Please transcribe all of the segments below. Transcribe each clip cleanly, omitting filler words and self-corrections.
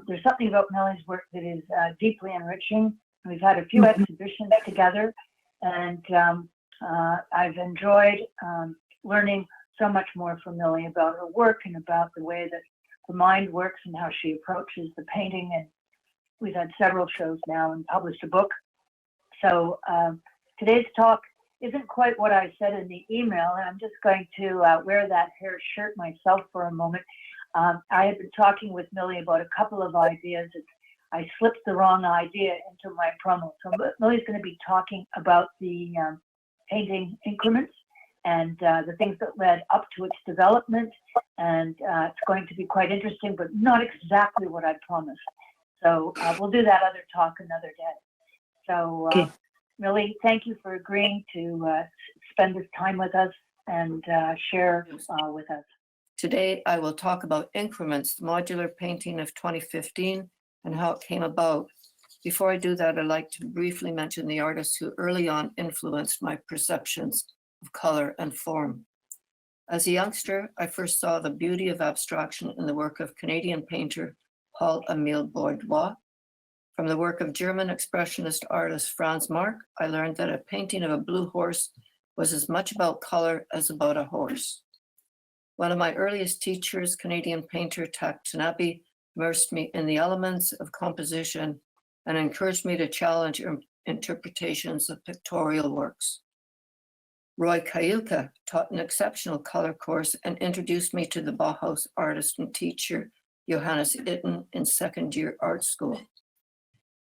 There's something about Millie's work that is deeply enriching. We've had a few exhibitions together, and I've enjoyed learning so much more from Millie about her work and about the way that the mind works and how she approaches the painting. And we've had several shows now and published a book. So today's talk isn't quite what I said in the email. I'm just going to wear that hair shirt myself for a moment. I had been talking with Millie about a couple of ideas. I slipped the wrong idea into my promo. So Millie's going to be talking about the painting Increments and the things that led up to its development. And it's going to be quite interesting, but not exactly what I promised. So we'll do that other talk another day. So Millie, thank you for agreeing to spend this time with us and share with us. Today, I will talk about Increments, the modular painting of 2015, and how it came about. Before I do that, I'd like to briefly mention the artists who early on influenced my perceptions of color and form. As a youngster, I first saw the beauty of abstraction in the work of Canadian painter Paul-Émile Bourdois. From the work of German expressionist artist Franz Marc, I learned that a painting of a blue horse was as much about color as about a horse. One of my earliest teachers, Canadian painter Tak Tanabe, immersed me in the elements of composition and encouraged me to challenge interpretations of pictorial works. Roy Kayuka taught an exceptional color course and introduced me to the Bauhaus artist and teacher Johannes Itten in second-year art school.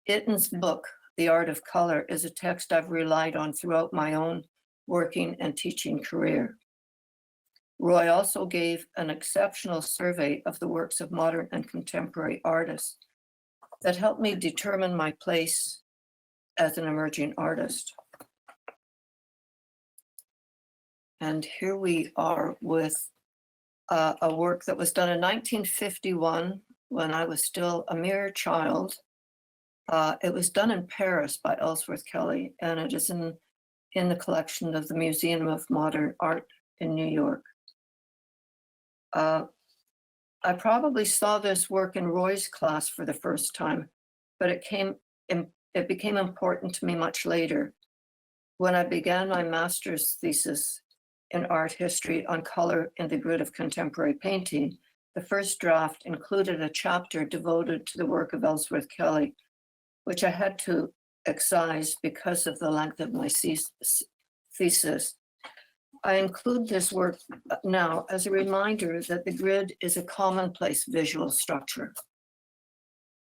Itten's book, The Art of Color, is a text I've relied on throughout my own working and teaching career. Roy also gave an exceptional survey of the works of modern and contemporary artists that helped me determine my place as an emerging artist. And here we are with a work that was done in 1951 when I was still a mere child. It was done in Paris by Ellsworth Kelly, and it is in the collection of the Museum of Modern Art in New York. I probably saw this work in Roy's class for the first time, but it became important to me much later when I began my master's thesis in art history on color in the grid of contemporary painting. The first draft included a chapter devoted to the work of Ellsworth Kelly, which I had to excise because of the length of my thesis. I include this work now as a reminder that the grid is a commonplace visual structure.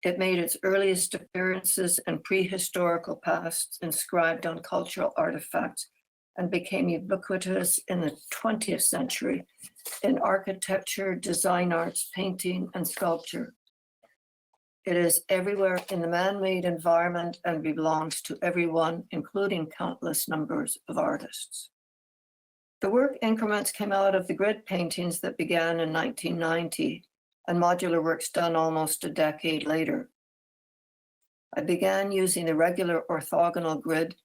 It made its earliest appearances in prehistorical past inscribed on cultural artifacts and became ubiquitous in the 20th century in architecture, design arts, painting, and sculpture. It is everywhere in the man-made environment and belongs to everyone, including countless numbers of artists. The work Increments came out of the grid paintings that began in 1990 and modular works done almost a decade later. I began using the regular orthogonal grid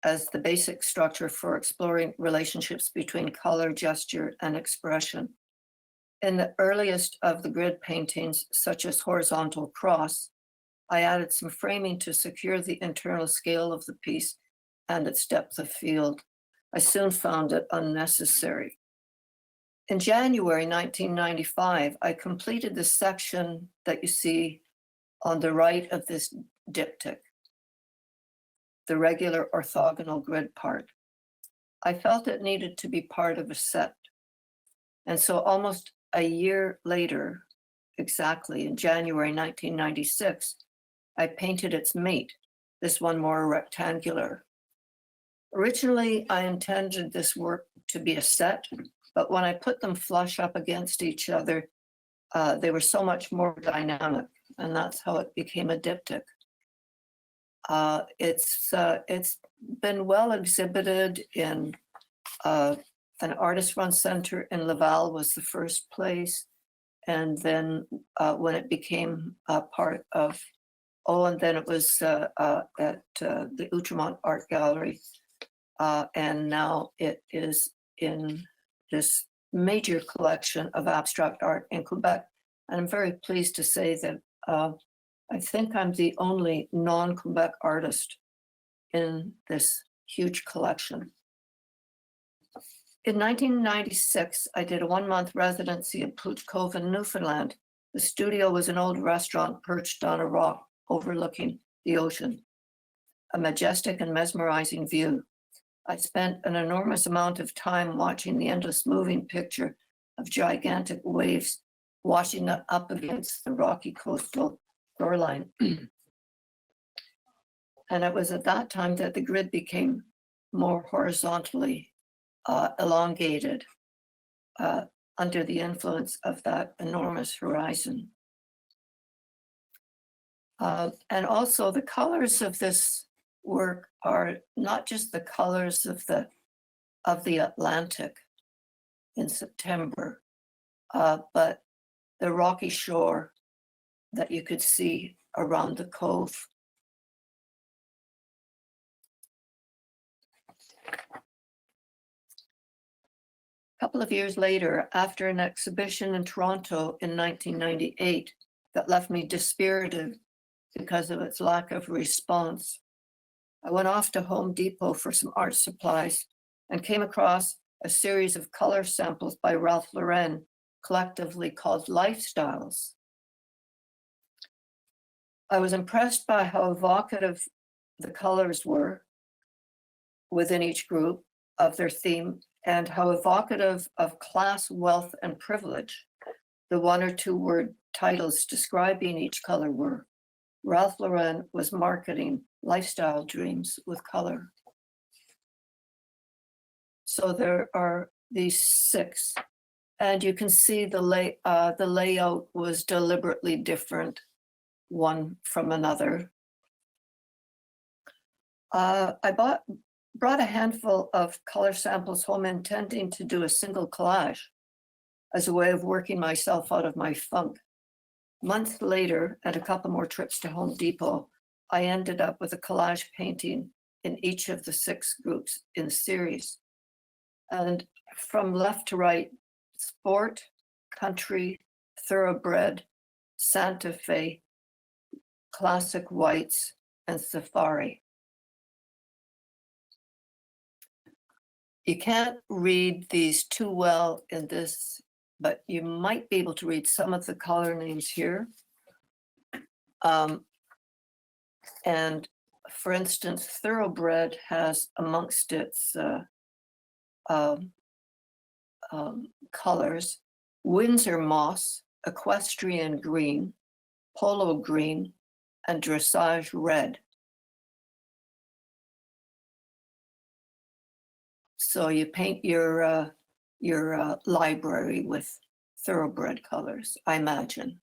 as the basic structure for exploring relationships between color, gesture, and expression. In the earliest of the grid paintings, such as Horizontal Cross, I added some framing to secure the internal scale of the piece and its depth of field. I soon found it unnecessary. In January 1995, I completed the section that you see on the right of this diptych, the regular orthogonal grid part. I felt it needed to be part of a set. And so almost a year later, exactly in January 1996, I painted its mate, this one more rectangular. Originally, I intended this work to be a set, but when I put them flush up against each other, they were so much more dynamic, and that's how it became a diptych. It's been well exhibited in an artist-run center in Laval was the first place, and then when it became a part of, and then it was at the Outremont Art Gallery, and now it is in this major collection of abstract art in Quebec And I'm very pleased to say that I think I'm the only non-Quebec artist in this huge collection. In 1996, I did a 1-month residency in Pooch Cove in Newfoundland. The studio was an old restaurant perched on a rock overlooking the ocean, a majestic and mesmerizing view. I spent an enormous amount of time watching the endless moving picture of gigantic waves washing up against the rocky coastal shoreline. And it was at that time that the grid became more horizontally elongated under the influence of that enormous horizon. And also the colors of this work are not just the colors of the Atlantic in September, but the rocky shore that you could see around the cove. A couple of years later, after an exhibition in Toronto in 1998 that left me dispirited because of its lack of response, I went off to Home Depot for some art supplies and came across a series of color samples by Ralph Lauren, collectively called Lifestyles. I was impressed by how evocative the colors were within each group of their theme, and how evocative of class, wealth, and privilege the 1 or 2 word titles describing each color were. Ralph Lauren was marketing lifestyle dreams with color. So there are these 6, and you can see the layout was deliberately different one from another. I brought a handful of color samples home intending to do a single collage as a way of working myself out of my funk. Months later, and a couple more trips to Home Depot, I ended up with a collage painting in each of the 6 groups in the series. And from left to right, sport, country, thoroughbred, Santa Fe, classic whites, and safari. You can't read these too well in this, but you might be able to read some of the color names here. And for instance, thoroughbred has amongst its colors Windsor moss, equestrian green, polo green, and dressage red. So you paint your library with thoroughbred colors, I imagine.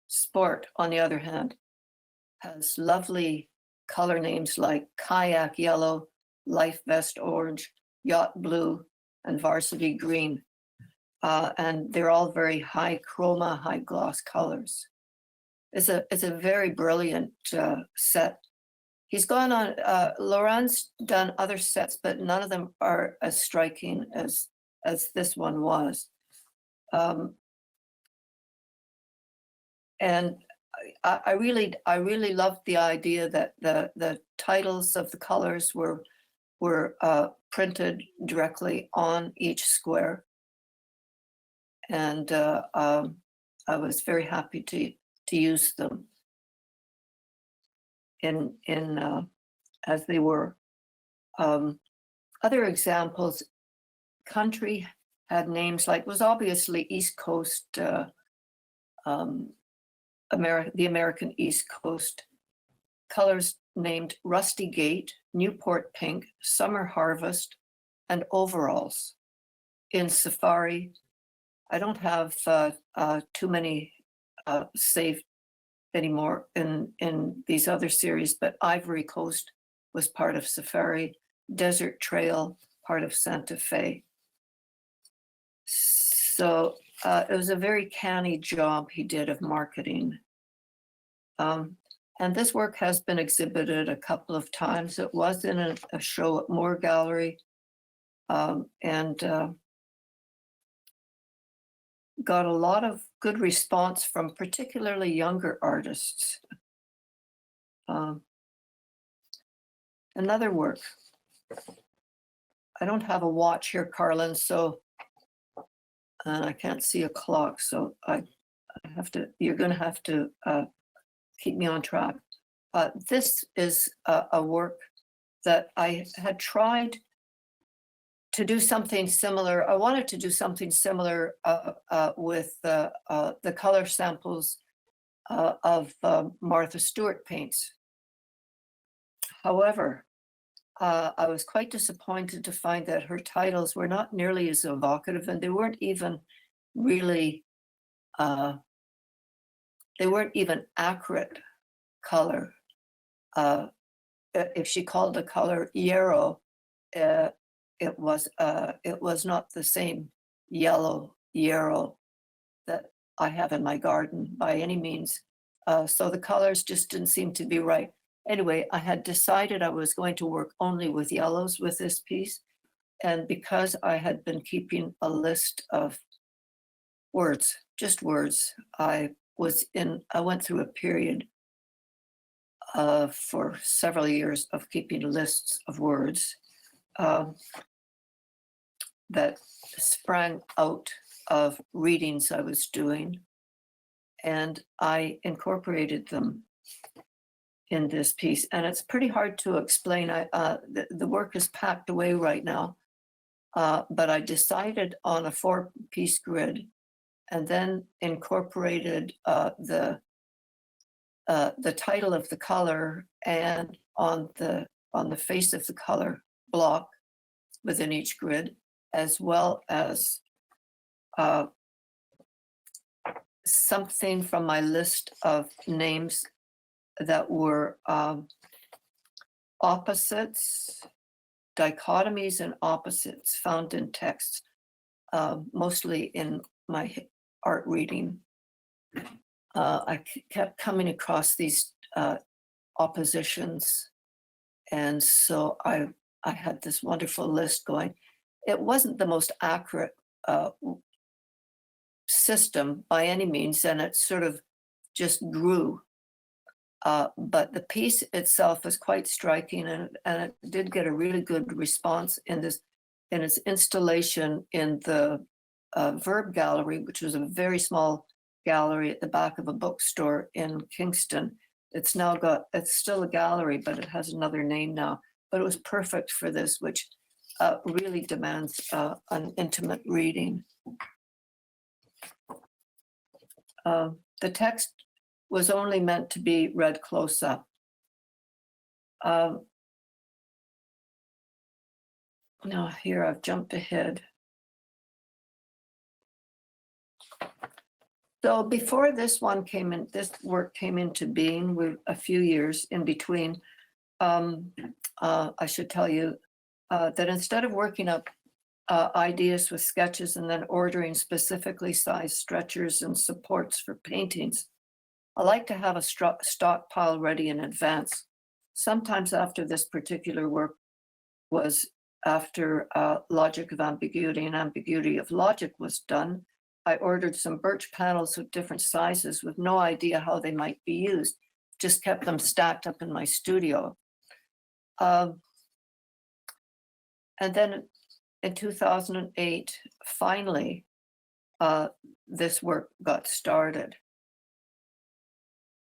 Sport, on the other hand, has lovely color names like kayak yellow, life vest orange, yacht blue, and varsity green. And they're all very high chroma, high gloss colors. It's a very brilliant set. He's gone on, Laurent's done other sets, but none of them are as striking as this one was. And I really loved the idea that the titles of the colors were printed directly on each square. And I was very happy to use them in as they were. Other examples, country had names like, was obviously East Coast, the American East Coast. Colors named Rusty Gate, Newport Pink, Summer Harvest, and Overalls. In Safari, I don't have too many saved anymore in these other series, but Ivory Coast was part of Safari, Desert Trail, part of Santa Fe. So it was a very canny job he did of marketing. And this work has been exhibited a couple of times. It was in a show at Moore Gallery. And got a lot of good response from particularly younger artists. Another work. I don't have a watch here, Carlin, so and I can't see a clock, so I have to. You're going to have to keep me on track. This is a work that I had tried to do something similar. I wanted to do something similar with the color samples of Martha Stewart paints. However, I was quite disappointed to find that her titles were not nearly as evocative, and they weren't even really, they weren't even accurate color. If she called the color yarrow, it was not the same yellow yarrow that I have in my garden by any means. So the colors just didn't seem to be right. Anyway, I had decided I was going to work only with yellows with this piece. And because I had been keeping a list of words, just words, I went through a period for several years of keeping lists of words that sprang out of readings I was doing, and I incorporated them in this piece. And it's pretty hard to explain. The work is packed away right now, but I decided on a 4-piece grid, and then incorporated the title of the color and on the face of the color block within each grid, as well as something from my list of names that were opposites, dichotomies and opposites found in texts, mostly in my art reading. I kept coming across these oppositions, and so I had this wonderful list going. It wasn't the most accurate system by any means, and it sort of just grew. But the piece itself is quite striking, and it did get a really good response in its installation in the Verb Gallery, which was a very small gallery at the back of a bookstore in Kingston. It's still a gallery, but it has another name now. But it was perfect for this, which really demands an intimate reading. The text was only meant to be read close up. Now here I've jumped ahead. So before this work came into being, with a few years in between, I should tell you that instead of working up ideas with sketches and then ordering specifically sized stretchers and supports for paintings, I like to have a stockpile ready in advance. Sometimes after this particular work was after Logic of Ambiguity and Ambiguity of Logic was done, I ordered some birch panels of different sizes with no idea how they might be used, just kept them stacked up in my studio. And then in 2008, finally, this work got started.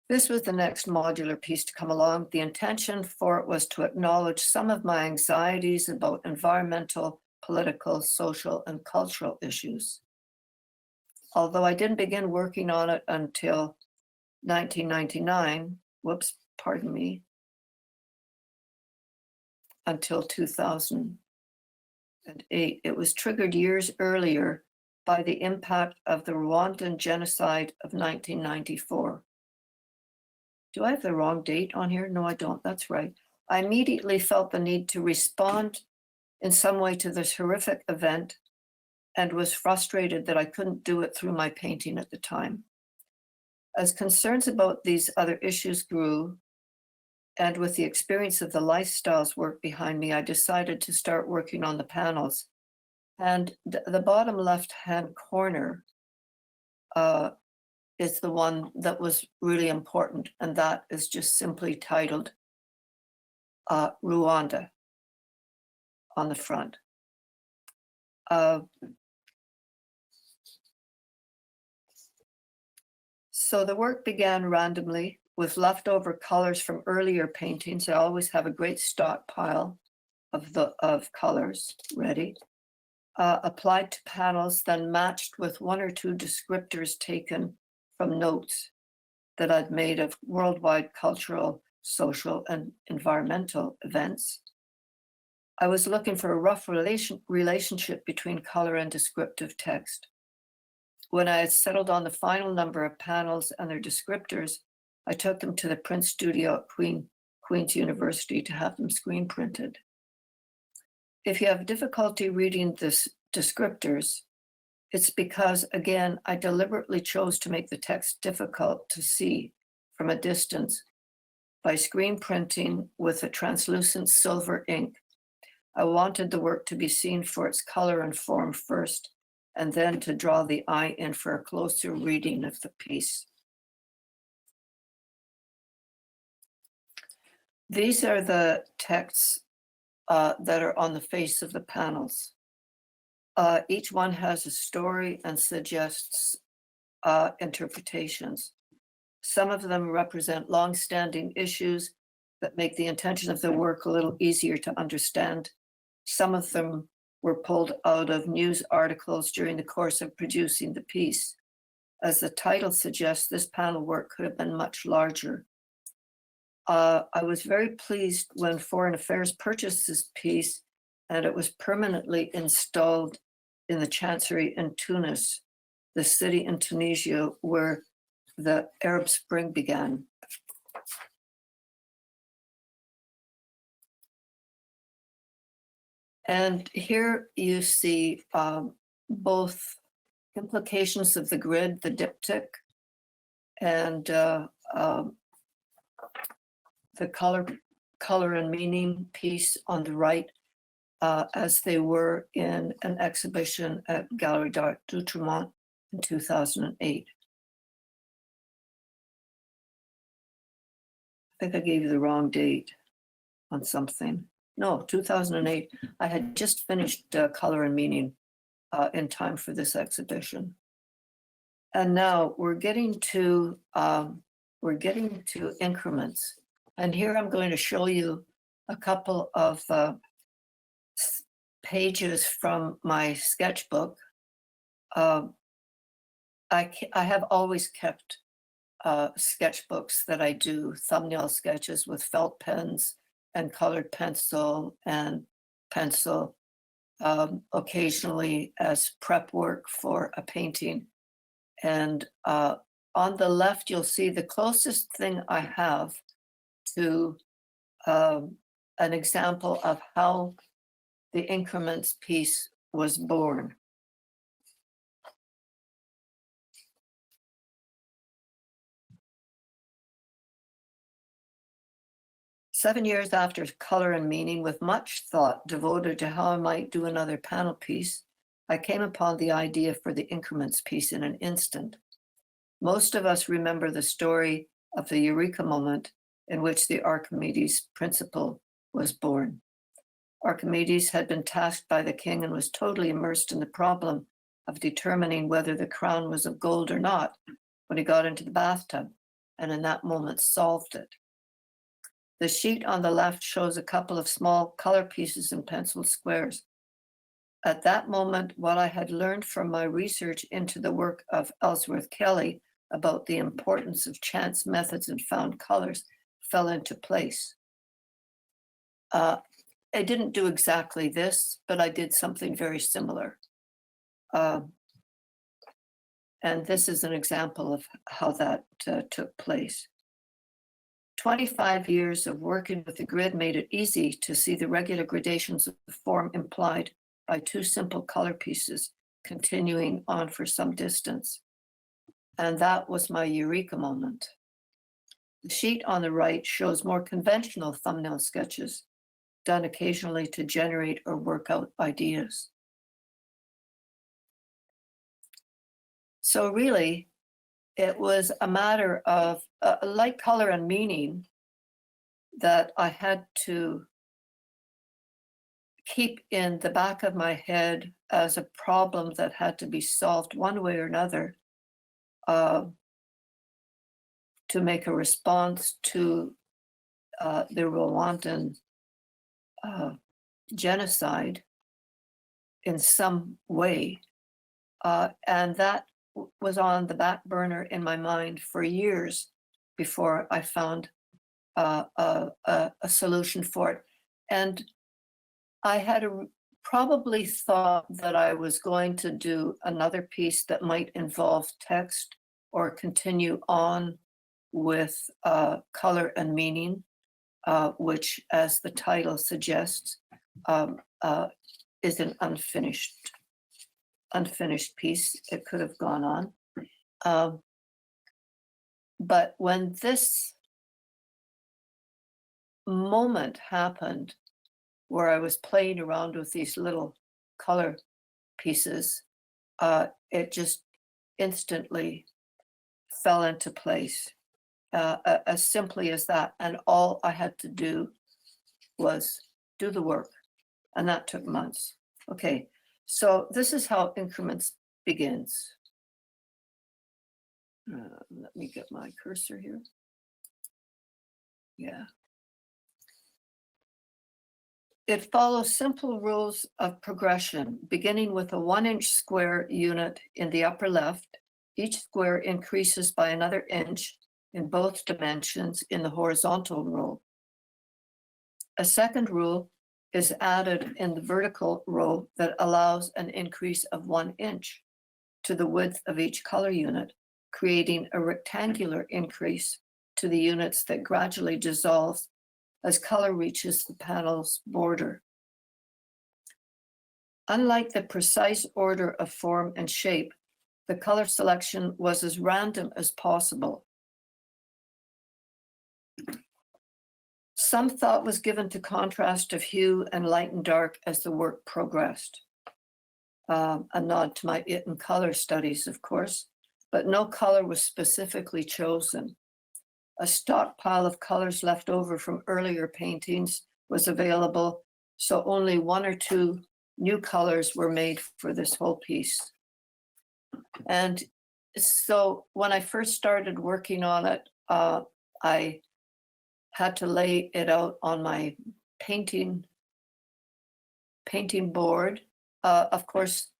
This was the next modular piece to come along. The intention for it was to acknowledge some of my anxieties about environmental, political, social, and cultural issues. Although I didn't begin working on it until 1999, until 2008, it was triggered years earlier by the impact of the Rwandan genocide of 1994. Do I have the wrong date on here? No, I don't. That's right. I immediately felt the need to respond in some way to this horrific event and was frustrated that I couldn't do it through my painting at the time. As concerns about these other issues grew, and with the experience of the lifestyles work behind me, I decided to start working on the panels. And the bottom left-hand corner is the one that was really important, and that is just simply titled Rwanda on the front. So the work began randomly with leftover colors from earlier paintings. I always have a great stockpile of colors ready. Applied to panels, then matched with one or two descriptors taken from notes that I'd made of worldwide cultural, social, and environmental events. I was looking for a rough relationship between color and descriptive text. When I had settled on the final number of panels and their descriptors, I took them to the print studio at Queen's University to have them screen printed. If you have difficulty reading this descriptors, it's because, again, I deliberately chose to make the text difficult to see from a distance by screen printing with a translucent silver ink. I wanted the work to be seen for its color and form first, and then to draw the eye in for a closer reading of the piece. These are the texts that are on the face of the panels. Each one has a story and suggests interpretations. Some of them represent long-standing issues that make the intention of the work a little easier to understand. Some of them were pulled out of news articles during the course of producing the piece. As the title suggests, this panel work could have been much larger. I was very pleased when Foreign Affairs purchased this piece and it was permanently installed in the Chancery in Tunis, the city in Tunisia where the Arab Spring began. And here you see both implications of the grid, the diptych, and the color and meaning piece on the right, as they were in an exhibition at Galerie d'Art d'Outremont in 2008. I think I gave you the wrong date on something. No, 2008. I had just finished color and meaning in time for this exhibition. And now we're getting to increments. And here I'm going to show you a couple of pages from my sketchbook. I have always kept sketchbooks that I do, thumbnail sketches with felt pens and colored pencil and pencil, occasionally as prep work for a painting. And on the left, you'll see the closest thing I have to an example of how the Increments piece was born. Seven years after Color and Meaning, with much thought devoted to how I might do another panel piece, I came upon the idea for the Increments piece in an instant. Most of us remember the story of the Eureka moment in which the Archimedes principle was born. Archimedes had been tasked by the king and was totally immersed in the problem of determining whether the crown was of gold or not when he got into the bathtub, and in that moment solved it. The sheet on the left shows a couple of small color pieces in pencil squares. At that moment, what I had learned from my research into the work of Ellsworth Kelly about the importance of chance methods and found colors fell into place. I didn't do exactly this, but I did something very similar. And this is an example of how that took place. 25 years of working with the grid made it easy to see the regular gradations of the form implied by two simple color pieces continuing on for some distance. And that was my Eureka moment. The sheet on the right shows more conventional thumbnail sketches done occasionally to generate or work out ideas. So really, it was a matter of light, color, and meaning that I had to keep in the back of my head as a problem that had to be solved one way or another, to make a response to the Rwandan genocide in some way. And that was on the back burner in my mind for years before I found a solution for it. And I had probably thought that I was going to do another piece that might involve text or continue on with color and meaning, which, as the title suggests, is an unfinished piece. It could have gone on. But when this moment happened where I was playing around with these little color pieces, it just instantly fell into place, as simply as that. And all I had to do was do the work, and that took months. Okay, so this is how Increments begins. Let me get my cursor here. Yeah. It follows simple rules of progression, beginning with a 1-inch square unit in the upper left. Each square increases by another inch in both dimensions in the horizontal row. A second rule is added in the vertical row that allows an increase of 1 inch to the width of each color unit, creating a rectangular increase to the units that gradually dissolves as color reaches the panel's border. Unlike the precise order of form and shape, the color selection was as random as possible. Some thought was given to contrast of hue and light and dark as the work progressed. A nod to my it and color studies, of course, but no color was specifically chosen. A stockpile of colors left over from earlier paintings was available, so only 1 or 2 new colors were made for this whole piece. And so when I first started working on it, I had to lay it out on my painting board. Of course,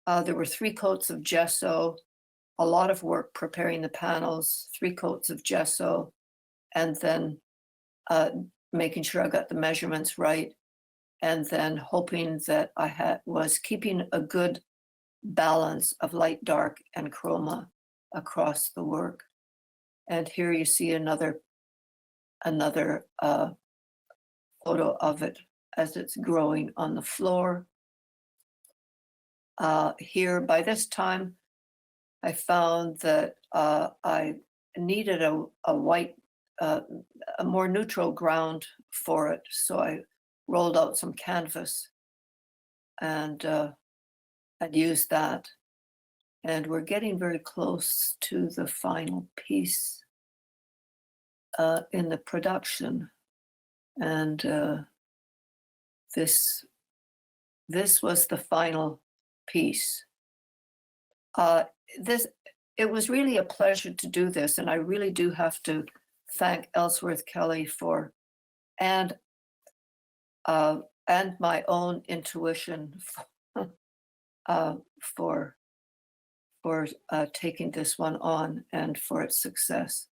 there were 3 coats of gesso, a lot of work preparing the panels, 3 coats of gesso, and then making sure I got the measurements right, and then hoping that I was keeping a good balance of light, dark, and chroma across the work. And here you see another photo of it as it's growing on the floor. Here, by this time, I found that I needed a white, a more neutral ground for it. So I rolled out some canvas and I'd used that. And we're getting very close to the final piece in the production. And this was the final piece. It was really a pleasure to do this, and I really do have to thank Ellsworth Kelly and my own intuition for taking this one on and for its success.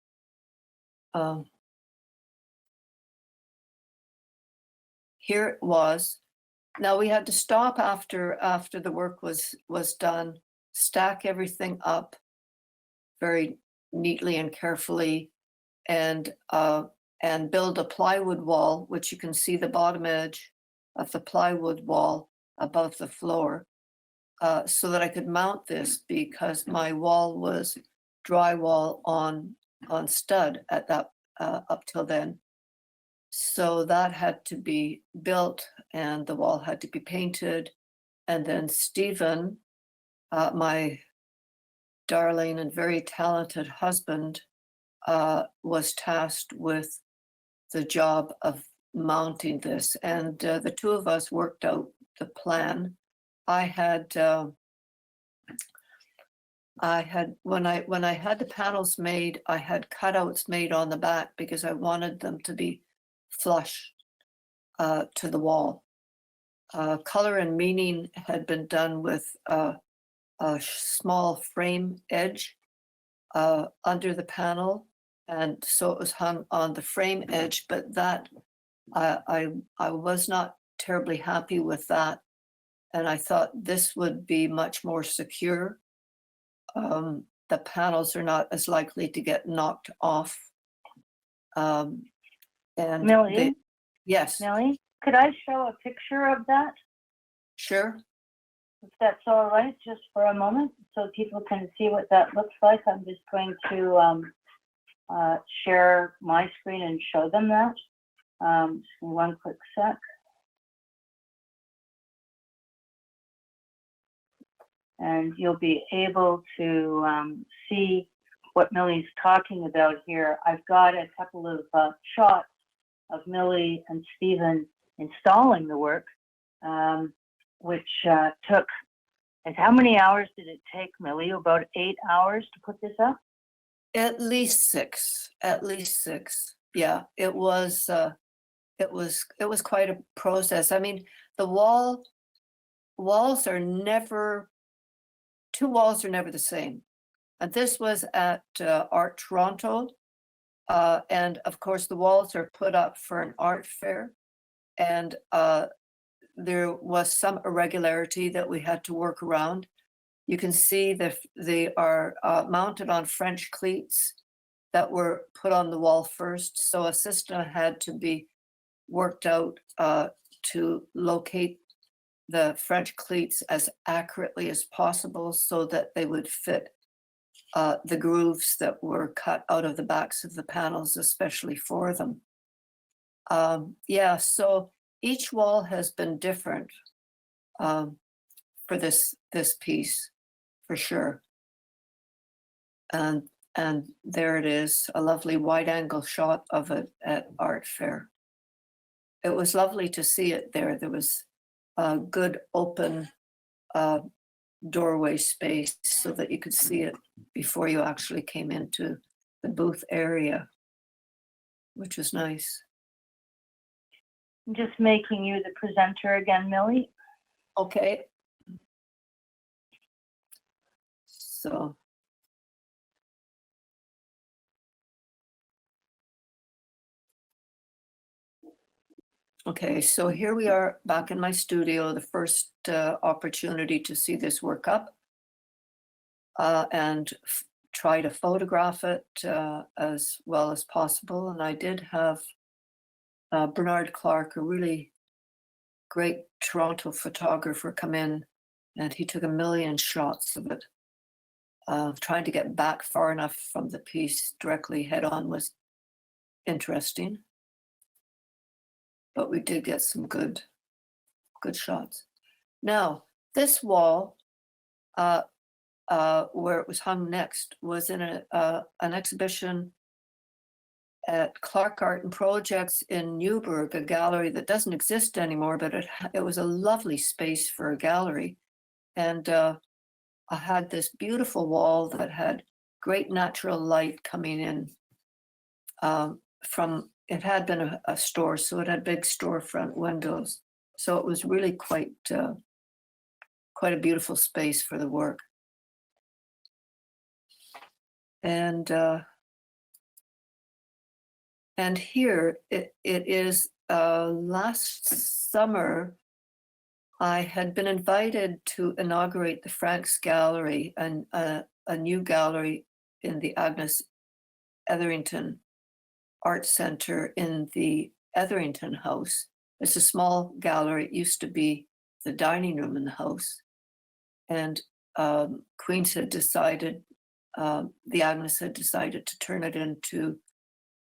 Here it was. Now we had to stop after the work was done, stack everything up very neatly and carefully, and build a plywood wall, which you can see the bottom edge of the plywood wall above the floor, so that I could mount this, because my wall was drywall on stud at that up till then. So that had to be built, and the wall had to be painted. And then Stephen, my darling and very talented husband was tasked with the job of mounting this, and the two of us worked out the plan. I had when I had the panels made, I had cutouts made on the back because I wanted them to be flush to the wall. Color and meaning had been done with a small frame edge under the panel, and so it was hung on the frame edge, but that I was not terribly happy with that, and I thought this would be much more secure. The panels are not as likely to get knocked off. And Millie, yes, Millie, could I show a picture of that? sure. If that's all right, just for a moment, so people can see what that looks like. I'm just going to share my screen and show them that. Just one quick sec. And you'll be able to see what Millie's talking about here. I've got a couple of shots of Millie and Stephen installing the work, which took, and how many hours did it take, Millie? About 8 hours to put this up? At least six. Yeah, it was quite a process. I mean, the walls are never, two walls are never the same. And this was at Art Toronto. And of course, the walls are put up for an art fair. And there was some irregularity that we had to work around. You can see that they are mounted on French cleats that were put on the wall first. So a system had to be worked out to locate the French cleats as accurately as possible so that they would fit the grooves that were cut out of the backs of the panels, especially for them. Yeah, so each wall has been different for this piece, for sure. And there it is, a lovely wide angle shot of it at Art Fair. It was lovely to see it there. There was a good open doorway space so that you could see it before you actually came into the booth area, which was nice. I'm just making you the presenter again, Millie. Okay. So. Okay, so here we are back in my studio, the first opportunity to see this work up and try to photograph it as well as possible. And I did have Bernard Clark, a really great Toronto photographer, come in, and he took 1 million shots of it. Trying to get back far enough from the piece directly head on was interesting. But we did get some good shots. Now, this wall, where it was hung next, was in an exhibition at Clark Art and Projects in Newburgh, a gallery that doesn't exist anymore, but it was a lovely space for a gallery. And I had this beautiful wall that had great natural light coming in from, it had been a store, so it had big storefront windows. So it was really quite a beautiful space for the work. And here it is. Last summer, I had been invited to inaugurate the Franks Gallery, and a new gallery in the Agnes Etherington Art Center in the Etherington House. It's a small gallery. It used to be the dining room in the house. And Queens had decided, the Agnes had decided to turn it into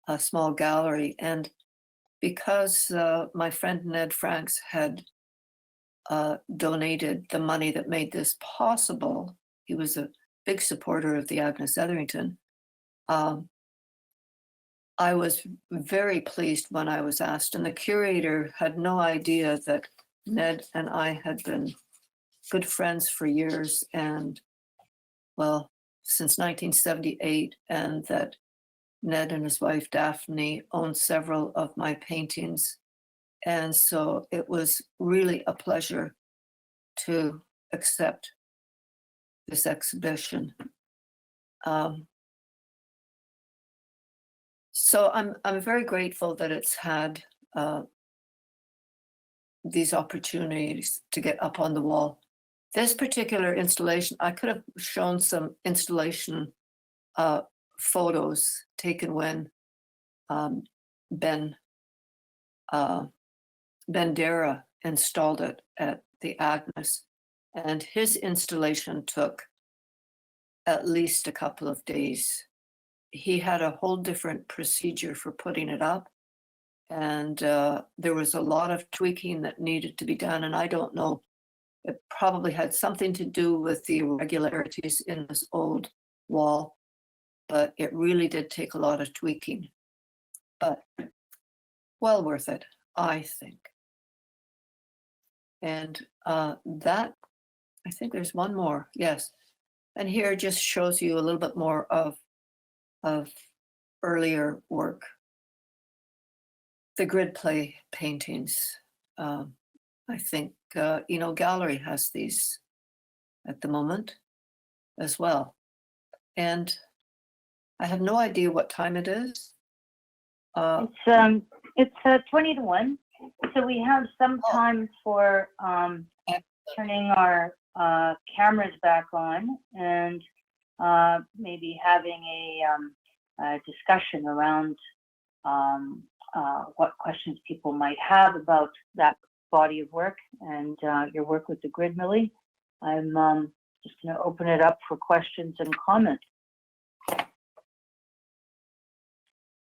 a small gallery. And because my friend Ned Franks had donated the money that made this possible, he was big supporter of the Agnes Etherington. I was very pleased when I was asked, and the curator had no idea that Ned and I had been good friends for years, and well, since 1978, and that Ned and his wife Daphne owned several of my paintings. And so it was really a pleasure to accept this exhibition. So I'm very grateful that it's had these opportunities to get up on the wall. This particular installation, I could have shown some installation photos taken when Ben Bandera installed it at the Agnes, and his installation took at least a couple of days. He had a whole different procedure for putting it up, and there was a lot of tweaking that needed to be done, and I don't know, it probably had something to do with the irregularities in this old wall, but it really did take a lot of tweaking, but well worth it, I think. And that, I think there's one more, yes. And here just shows you a little bit more of earlier work. The grid play paintings. I think Oeno Gallery has these at the moment as well. And I have no idea what time it is. It's 20 to 1. So we have some time for turning our cameras back on and maybe having a discussion around what questions people might have about that body of work and your work with the grid, Millie. I'm just going to open it up for questions and comments.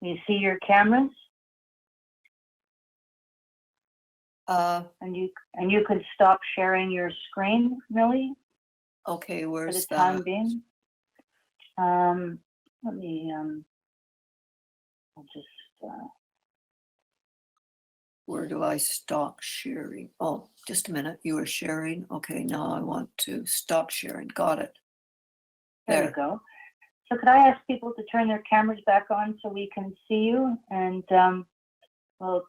You see your cameras? And you could stop sharing your screen, Millie. Okay, where's for the time being? Let me. I'll just. Where do I stop sharing? Oh, just a minute. You were sharing. Okay, now I want to stop sharing. Got it. There we go. So could I ask people to turn their cameras back on so we can see you, and we'll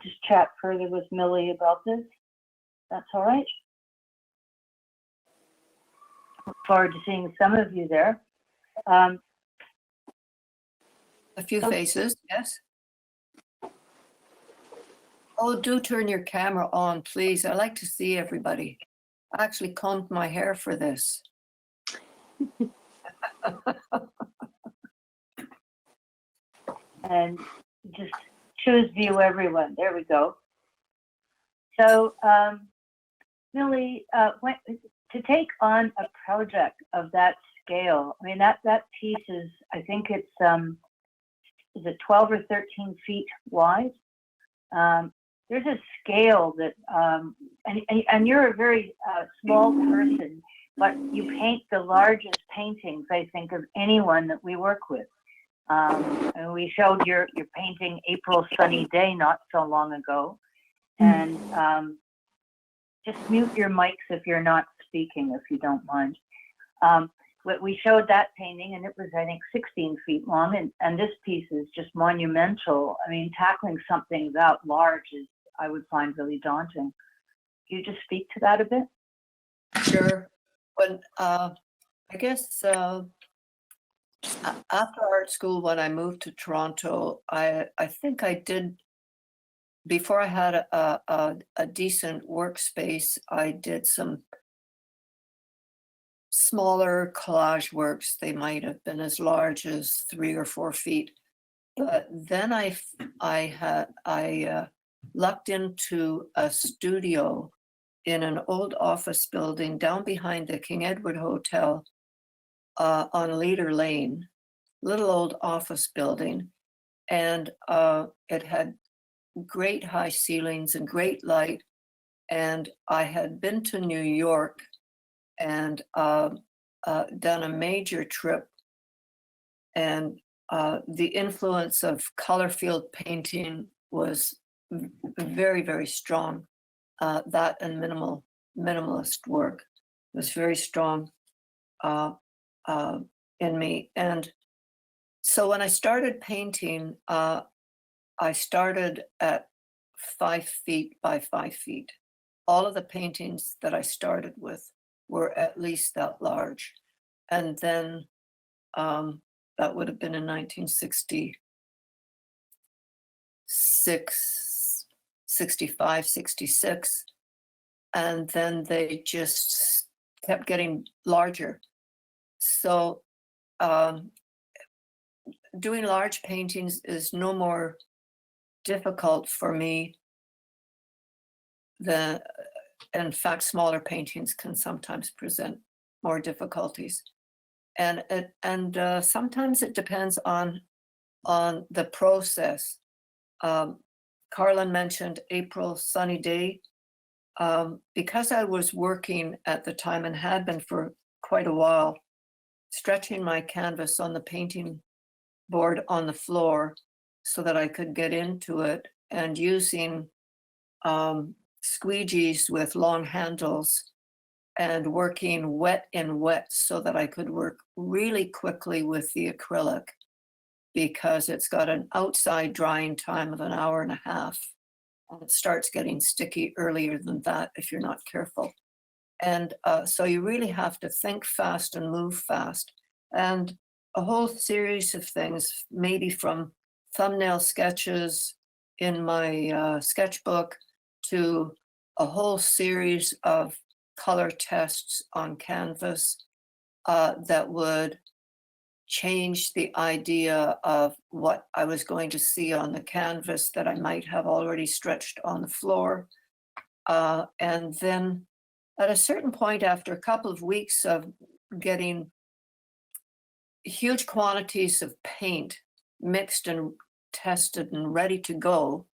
just chat further with Millie about this. That's all right. Look forward to seeing some of you there. A few faces, yes. Oh, do turn your camera on, please. I like to see everybody. I actually combed my hair for this. And just choose view everyone. There we go. So, Millie, to take on a project of that scale, I mean, that piece is, I think it's, is it 12 or 13 feet wide? There's a scale that, and you're a very small person, but you paint the largest paintings, I think, of anyone that we work with. And we showed your painting April Sunny Day not so long ago. And just mute your mics if you're not speaking, if you don't mind. We showed that painting, and it was, I think, 16 feet long, and this piece is just monumental. I mean, tackling something that large is, I would find, really daunting. Can you just speak to that a bit? Sure. When I guess after art school, when I moved to Toronto, I think I did, before I had a decent workspace, I did some smaller collage works. They might have been as large as 3 or 4 feet. But then I lucked into a studio in an old office building down behind the King Edward Hotel on Leader Lane, little old office building. And it had great high ceilings and great light. And I had been to New York, and done a major trip, and the influence of color field painting was very, very strong. That and minimalist work was very strong uh, in me. And so when I started painting, I started at 5 feet by 5 feet. All of the paintings that I started with were at least that large. And then that would have been in 1966, 65, 66. And then they just kept getting larger. So doing large paintings is no more difficult for me than, in fact, smaller paintings can sometimes present more difficulties. And sometimes it depends on the process. Carlin mentioned April sunny day. Because I was working at the time and had been for quite a while, stretching my canvas on the painting board on the floor so that I could get into it, and using squeegees with long handles and working wet in wet so that I could work really quickly with the acrylic, because it's got an outside drying time of an hour and a half. And it starts getting sticky earlier than that if you're not careful. And so you really have to think fast and move fast. And a whole series of things, maybe from thumbnail sketches in my sketchbook to a whole series of color tests on canvas that would change the idea of what I was going to see on the canvas that I might have already stretched on the floor. And then at a certain point, after a couple of weeks of getting huge quantities of paint mixed and tested and ready to go,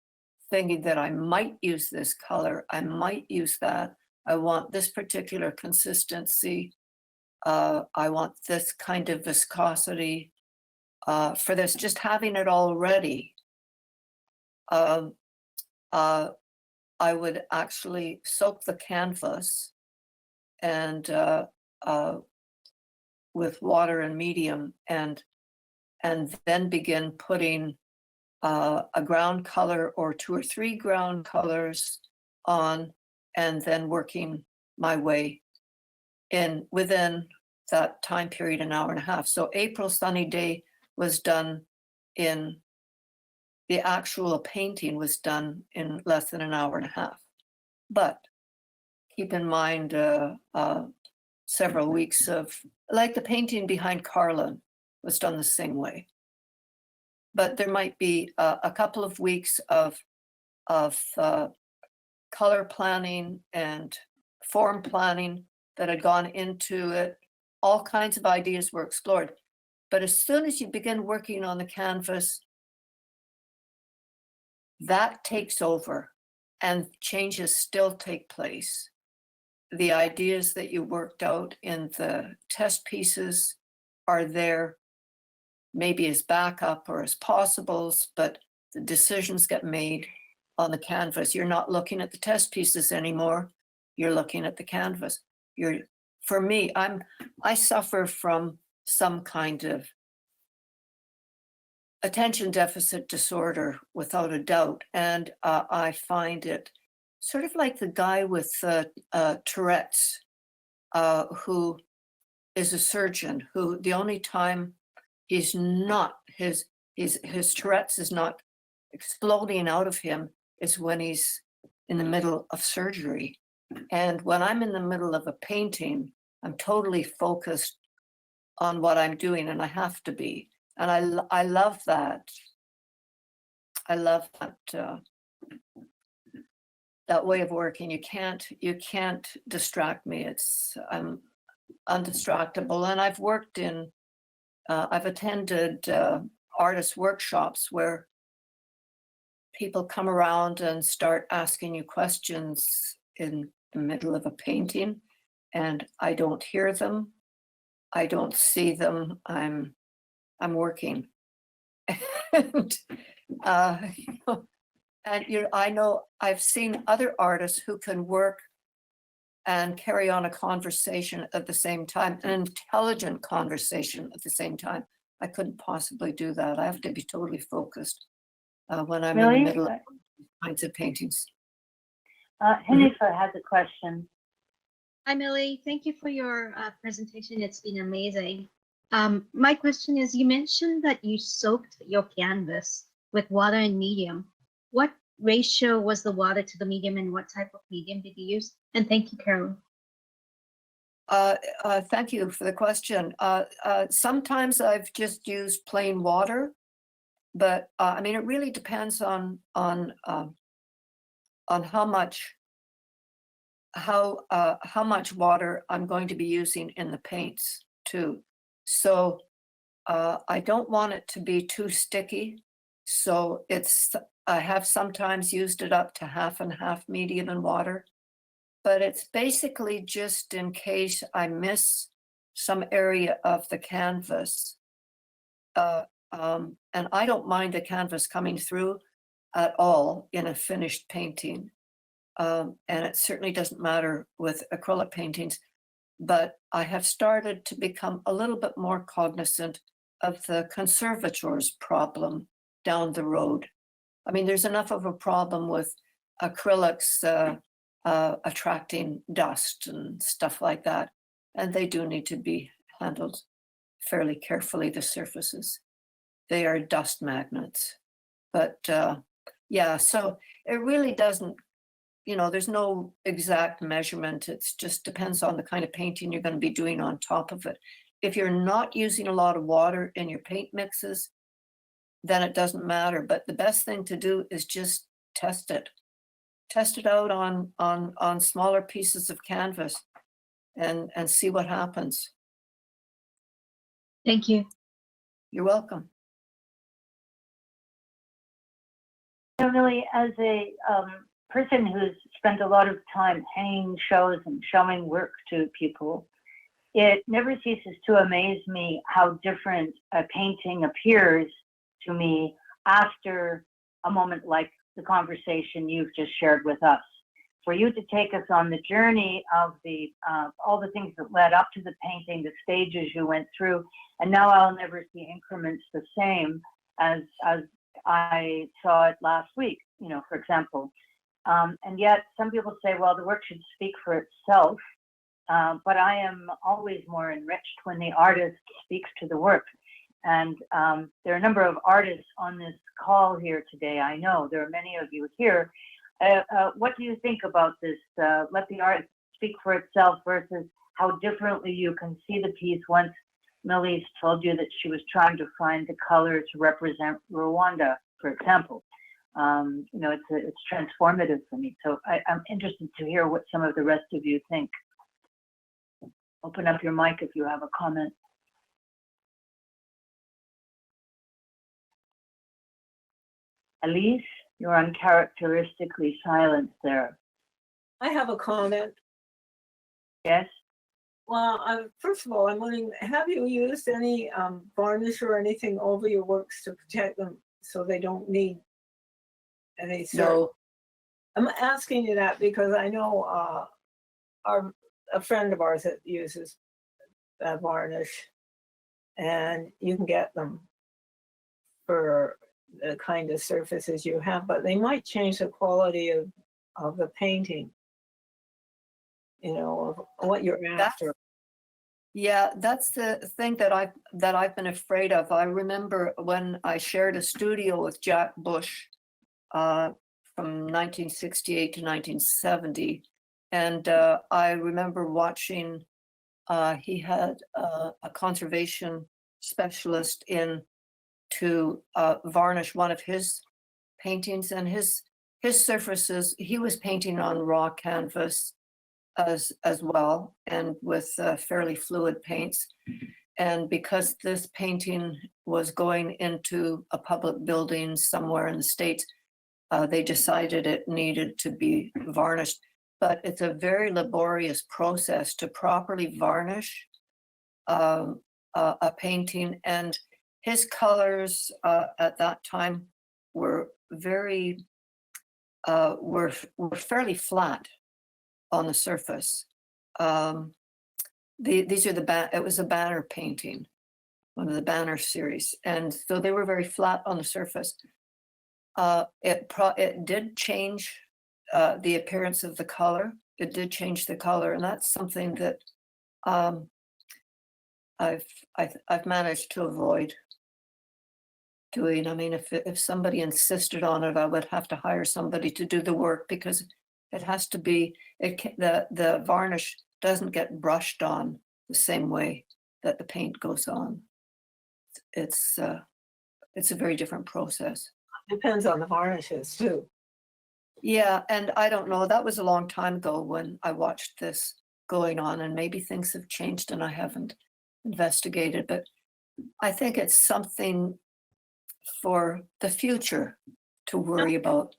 thinking that I might use this color, I might use that, I want this particular consistency, I want this kind of viscosity for this, just having it all ready. I would actually soak the canvas and with water and medium, and then begin putting a ground color or 2 or 3 ground colors on, and then working my way in within that time period, an hour and a half. So April sunny day was done in, the actual painting was done in less than an hour and a half. But keep in mind several weeks of, like the painting behind Carlin was done the same way. But there might be a couple of weeks of color planning and form planning that had gone into it. All kinds of ideas were explored. But as soon as you begin working on the canvas, that takes over and changes still take place. The ideas that you worked out in the test pieces are there, maybe as backup or as possibles, but the decisions get made on the canvas. You're not looking at the test pieces anymore. You're looking at the canvas. For me, I suffer from some kind of attention deficit disorder, without a doubt. And I find it sort of like the guy with Tourette's, who is a surgeon, who the only time he's not, his Tourette's is not exploding out of him is when he's in the middle of surgery. And when I'm in the middle of a painting, I'm totally focused on what I'm doing, and I have to be. And I love that. I love that way of working. You can't distract me. I'm undistractable. And I've worked in, I've attended artist workshops where people come around and start asking you questions in the middle of a painting, and I don't hear them. I don't see them, I'm working. And, you know, and I know I've seen other artists who can work and carry on a conversation at the same time, an intelligent conversation at the same time. I couldn't possibly do that. I have to be totally focused when I'm in the Really? middle of these kinds of paintings. Hanifa has a question. Hi, Millie. Thank you for your presentation. It's been amazing. My question is, you mentioned that you soaked your canvas with water and medium. What ratio was the water to the medium, and what type of medium did you use? And thank you, Carolyn. Thank you for the question. Sometimes I've just used plain water, but I mean, it really depends on how much water I'm going to be using in the paints too. So I don't want it to be too sticky. So I have sometimes used it up to half and half medium and water, but it's basically just in case I miss some area of the canvas. And I don't mind the canvas coming through at all in a finished painting. And it certainly doesn't matter with acrylic paintings, but I have started to become a little bit more cognizant of the conservator's problem down the road. I mean, there's enough of a problem with acrylics attracting dust and stuff like that, and they do need to be handled fairly carefully, the surfaces. They are dust magnets. But yeah, so it really doesn't, there's no exact measurement. It just depends on the kind of painting you're going to be doing on top of it. If you're not using a lot of water in your paint mixes, then it doesn't matter. But the best thing to do is just test it. Test it out on smaller pieces of canvas and see what happens. Thank you. You're welcome. Millie, as a person who's spent a lot of time hanging shows and showing work to people, it never ceases to amaze me how different a painting appears to me after a moment like the conversation you've just shared with us. For you to take us on the journey of all the things that led up to the painting, the stages you went through, and now I'll never see Increments the same as I saw it last week, for example. And yet some people say, well, the work should speak for itself. But I am always more enriched when the artist speaks to the work. And there are a number of artists on this call here today. I know there are many of you here. What do you think about this? Let the art speak for itself versus how differently you can see the piece once Millie's told you that she was trying to find the color to represent Rwanda, for example. It's transformative for me. So I'm interested to hear what some of the rest of you think. Open up your mic if you have a comment. Elise, you're uncharacteristically silent there. I have a comment. Yes? Well, first of all, I'm wondering, have you used any varnish or anything over your works to protect them so they don't need any sort? No. I'm asking you that because I know a friend of ours that uses varnish, and you can get them for the kind of surfaces you have, but they might change the quality of the painting, of what you're after. Yeah, that's the thing that I've been afraid of. I remember when I shared a studio with Jack Bush from 1968 to 1970, and I remember watching. He had a conservation specialist in to varnish one of his paintings, and his surfaces. He was painting on raw canvas as well, and with fairly fluid paints. And because this painting was going into a public building somewhere in the States, they decided it needed to be varnished. But it's a very laborious process to properly varnish a painting, and his colors at that time were very were fairly flat on the surface. These are it was a banner painting, one of the banner series, and so they were very flat on the surface. It did change the appearance of the color. It did change the color, and that's something that I've managed to avoid doing. I mean, if somebody insisted on it, I would have to hire somebody to do the work, because it has to be, the varnish doesn't get brushed on the same way that the paint goes on. It's a very different process. Depends on the varnishes too. Yeah, and I don't know, that was a long time ago when I watched this going on, and maybe things have changed and I haven't investigated, but I think it's something for the future to worry about.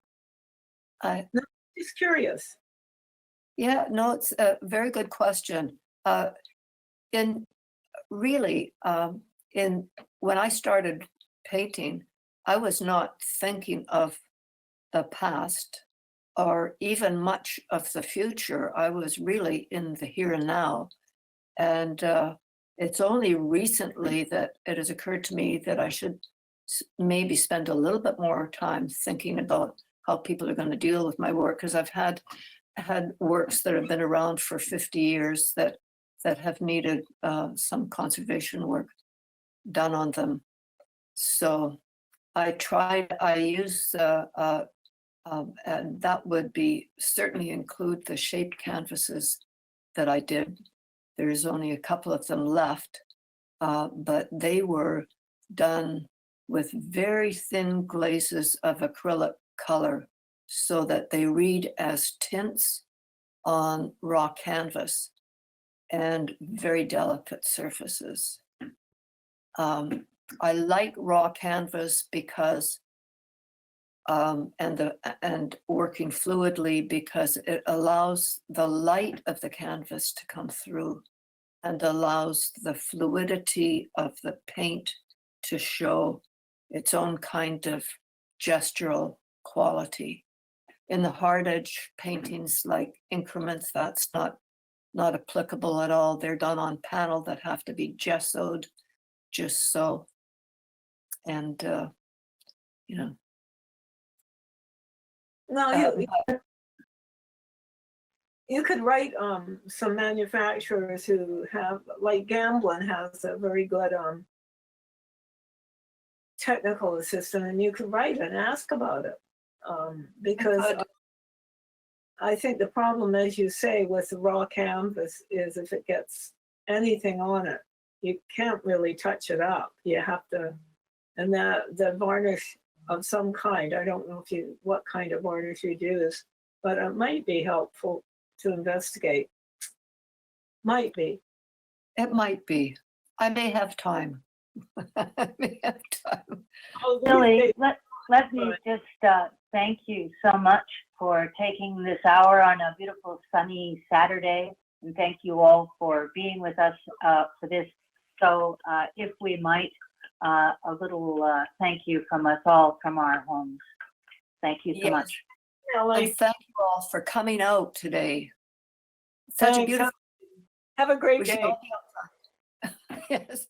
Just curious. Yeah, no, it's a very good question. In really, when I started painting, I was not thinking of the past or even much of the future. I was really in the here and now. And it's only recently that it has occurred to me that I should maybe spend a little bit more time thinking about how people are going to deal with my work, because I've had works that have been around for 50 years that have needed some conservation work done on them. So I use, and that would be certainly include the shaped canvases that I did. There's only a couple of them left, but they were done with very thin glazes of acrylic color so that they read as tints on raw canvas and very delicate surfaces. I like raw canvas because and working fluidly, because it allows the light of the canvas to come through and allows the fluidity of the paint to show its own kind of gestural quality. In the hard edge paintings like Increments, that's not applicable at all. They're done on panel that have to be gessoed just so. And you know. No, you could write some manufacturers who have, like Gamblin has a very good technical assistant, and you could write and ask about it, because I think the problem, as you say, with the raw canvas is if it gets anything on it, you can't really touch it up. You have to, and that the varnish of some kind, I don't know what kind of varnish you'd use, but it might be helpful to investigate. Might be. It might be. I may have time. I may have time. Billy, let me just thank you so much for taking this hour on a beautiful sunny Saturday, and thank you all for being with us for this. So if we might, a little thank you from us all from our homes. Thank you so much. And thank you all for coming out today. Such a beautiful. Have a great day. Yes.